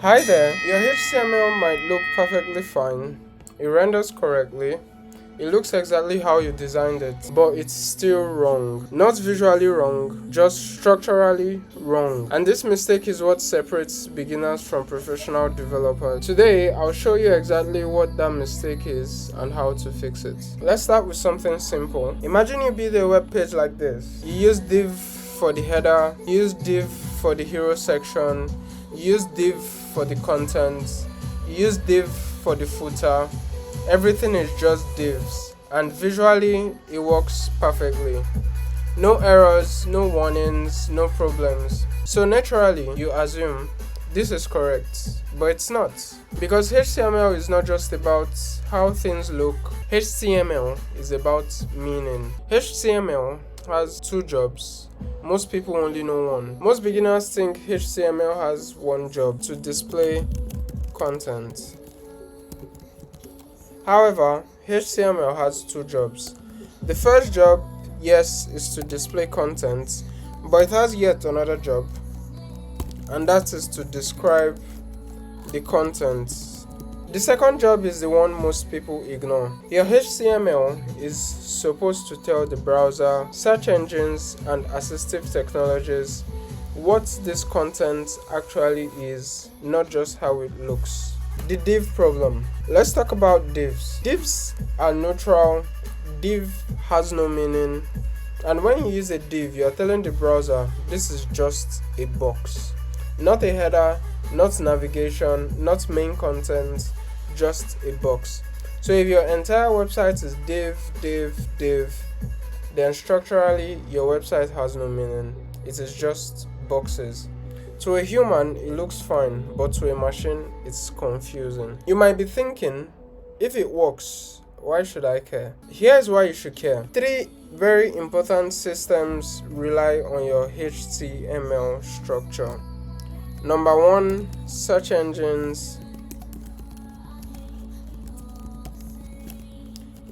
Hi there, your HTML might look perfectly fine. It renders correctly. It looks exactly how you designed it, but it's still wrong. Not visually wrong, just structurally wrong. And this mistake is what separates beginners from professional developers. Today, I'll show you exactly what that mistake is and how to fix it. Let's start with something simple. Imagine you build a web page like this. You use div for the header, you use div for the hero section, you use div for the content, you use div for the footer. Everything is just divs, and visually it works perfectly. No errors, no warnings, no problems. So naturally you assume this is correct, but it's not. Because HTML is not just about how things look. HTML is about meaning. HTML has two jobs. Most people only know one. Most beginners think HTML has one job: to display content. However, HTML has two jobs. The first job, yes, is to display content, but it has yet another job, and that is to describe the content. The second job is the one most people ignore. Your HTML is supposed to tell the browser, search engines, and assistive technologies what this content actually is, not just how it looks. The div problem. Let's talk about divs. Divs are neutral. Div has no meaning. And when you use a div, you are telling the browser this is just a box. Not a header, not navigation, not main content, just a box. So if your entire website is div, then structurally your website has no meaning. It is just boxes. To a human, it looks fine, but to a machine, it's confusing. You might be thinking, if it works, why should I care? Here's why you should care. 3 very important systems rely on your HTML structure. Number 1, search engines.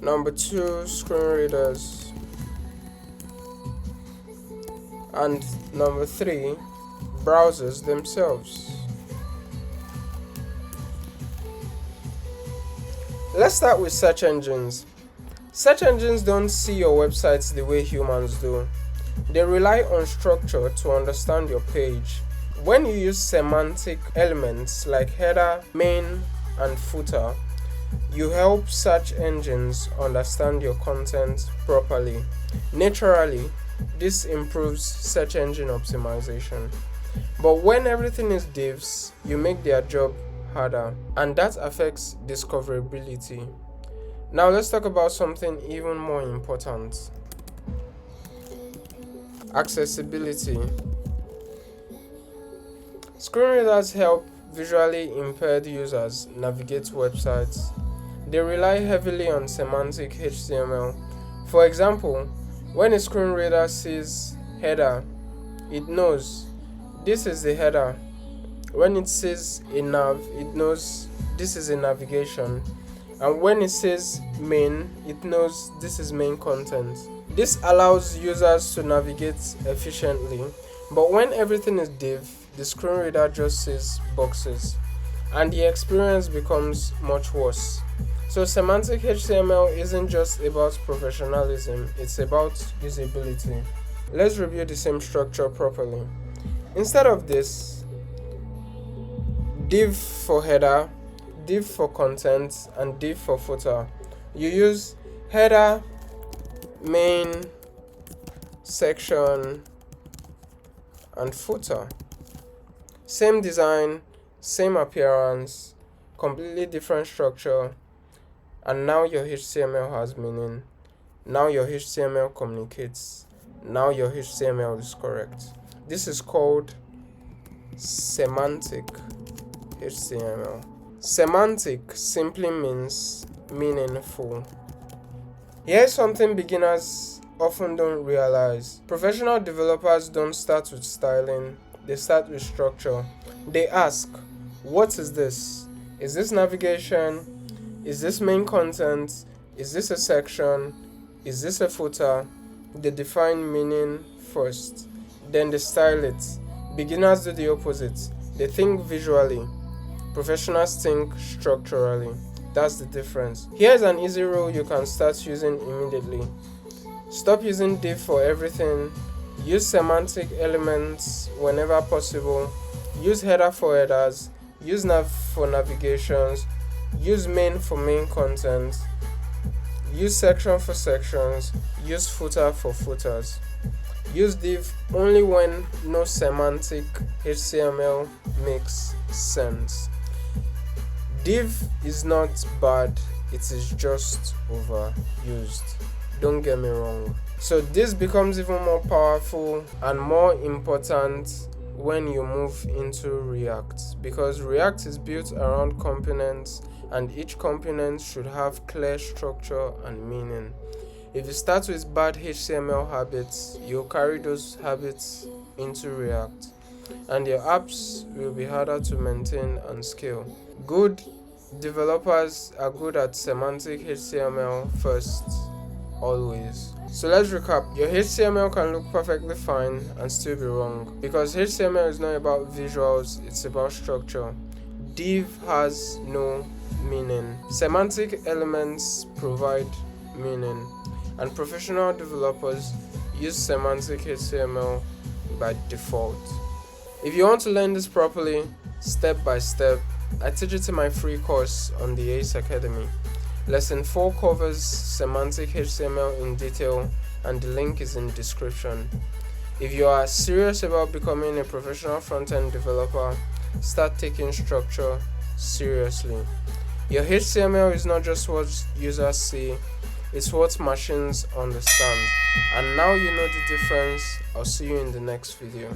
Number 2, screen readers. And number 3, browsers themselves. Let's start with search engines. Search engines don't see your websites the way humans do. They rely on structure to understand your page. When you use semantic elements like header, main, and footer, you help search engines understand your content properly. Naturally, this improves search engine optimization. But when everything is divs, you make their job harder, and that affects discoverability. Now let's talk about something even more important: accessibility. Screen readers help visually impaired users navigate websites. They rely heavily on semantic HTML. For example, when a screen reader sees header, it knows this is the header. When it says a nav, it knows this is a navigation. And when it says main, it knows this is main content. This allows users to navigate efficiently. But when everything is div, the screen reader just says boxes, and the experience becomes much worse. So semantic HTML isn't just about professionalism, it's about usability. Let's review the same structure properly. Instead of this, div for header, div for content, and div for footer, you use header, main, section, and footer. Same design, same appearance, completely different structure, and now your HTML has meaning. Now your HTML communicates. Now your HTML is correct. This is called semantic HTML. Semantic simply means meaningful. Here's something beginners often don't realize. Professional developers don't start with styling, they start with structure. They ask, what is this? Is this navigation? Is this main content? Is this a section? Is this a footer? They define meaning first, then they style it. Beginners do the opposite. They think visually. Professionals think structurally. That's the difference. Here's an easy rule you can start using immediately. Stop using div for everything. Use semantic elements whenever possible. Use header for headers. Use nav for navigations. Use main for main content. Use section for sections. Use footer for footers. Use div only when no semantic HTML makes sense. Div is not bad, it is just overused. Don't get me wrong. So this becomes even more powerful and more important when you move into React, because React is built around components and each component should have clear structure and meaning. If you start with bad HTML habits, you'll carry those habits into React and your apps will be harder to maintain and scale. Good developers are good at semantic HTML first, always. So let's recap. Your HTML can look perfectly fine and still be wrong, because HTML is not about visuals, it's about structure. Div has no meaning. Semantic elements provide meaning, and professional developers use semantic HTML by default. If you want to learn this properly, step by step, I teach it in my free course on the ACE Academy. Lesson 4 covers semantic HTML in detail, and the link is in the description. If you are serious about becoming a professional front-end developer, start taking structure seriously. Your HTML is not just what users see, it's what machines understand. And now you know the difference. I'll see you in the next video.